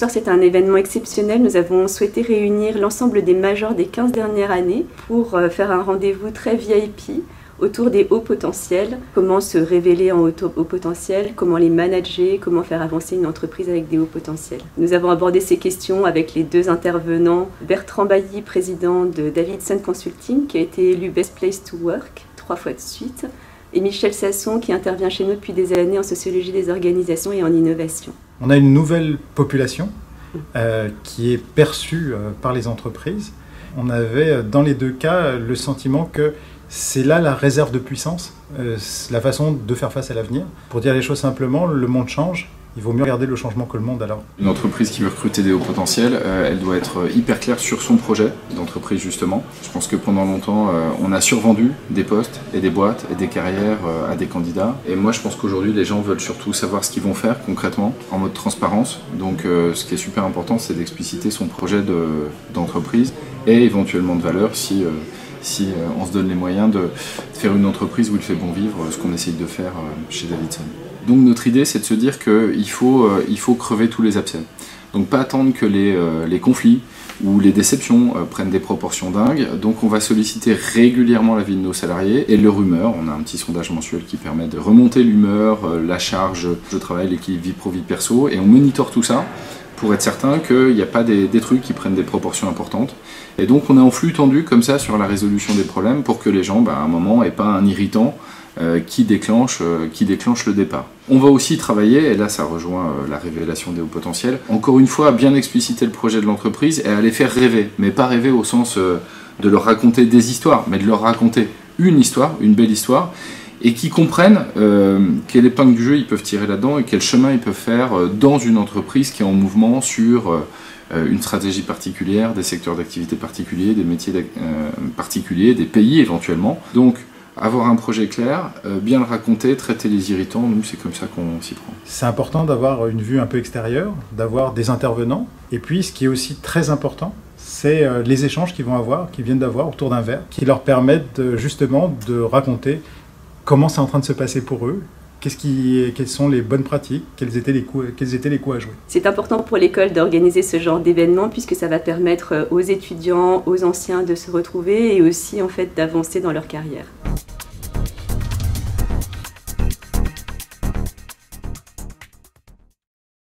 soir, c'est un événement exceptionnel. Nous avons souhaité réunir l'ensemble des majors des 15 dernières années pour faire un rendez-vous très VIP autour des hauts potentiels. Comment se révéler en hauts potentiels, comment les manager, comment faire avancer une entreprise avec des hauts potentiels. Nous avons abordé ces questions avec les deux intervenants. Bertrand Bailly, président de Davidson Consulting, qui a été élu Best Place to Work 3 fois de suite, et Michel Sasson, qui intervient chez nous depuis des années en sociologie des organisations et en innovation. On a une nouvelle population qui est perçue par les entreprises. On avait dans les deux cas le sentiment que c'est là la réserve de puissance, la façon de faire face à l'avenir. Pour dire les choses simplement, le monde change. Il vaut mieux regarder le changement que le monde alors. Une entreprise qui veut recruter des hauts potentiels, elle doit être hyper claire sur son projet d'entreprise justement. Je pense que pendant longtemps, on a survendu des postes et des boîtes et des carrières à des candidats. Et moi, je pense qu'aujourd'hui, les gens veulent surtout savoir ce qu'ils vont faire concrètement, en mode transparence. Donc ce qui est super important, c'est d'expliciter son projet d'entreprise et éventuellement de valeur si on se donne les moyens de faire une entreprise où il fait bon vivre, ce qu'on essaye de faire chez Davidson. Donc notre idée, c'est de se dire qu'il faut crever tous les abcès. Donc pas attendre que les conflits ou les déceptions prennent des proportions dingues. Donc on va solliciter régulièrement l'avis de nos salariés et leur humeur. On a un petit sondage mensuel qui permet de remonter l'humeur, la charge de travail, l'équilibre vie pro, vie perso. Et on monitore tout ça pour être certain qu'il n'y a pas des trucs qui prennent des proportions importantes. Et donc on est en flux tendu comme ça sur la résolution des problèmes pour que les gens, à un moment, n'aient pas un irritant qui déclenche le départ. On va aussi travailler, et là ça rejoint la révélation des hauts potentiels, encore une fois bien expliciter le projet de l'entreprise et à les faire rêver, mais pas rêver au sens de leur raconter des histoires, mais de leur raconter une histoire, une belle histoire, et qui comprennent quelle épingle du jeu ils peuvent tirer là-dedans et quel chemin ils peuvent faire dans une entreprise qui est en mouvement sur une stratégie particulière, des secteurs d'activité particuliers, des métiers particuliers, des pays éventuellement. Donc avoir un projet clair, bien le raconter, traiter les irritants, nous c'est comme ça qu'on s'y prend. C'est important d'avoir une vue un peu extérieure, d'avoir des intervenants, et puis ce qui est aussi très important, c'est les échanges qu'ils viennent d'avoir autour d'un verre, qui leur permettent justement de raconter comment c'est en train de se passer pour eux, quelles sont les bonnes pratiques, quels étaient les coups à jouer. C'est important pour l'école d'organiser ce genre d'événement puisque ça va permettre aux étudiants, aux anciens de se retrouver et aussi en fait d'avancer dans leur carrière.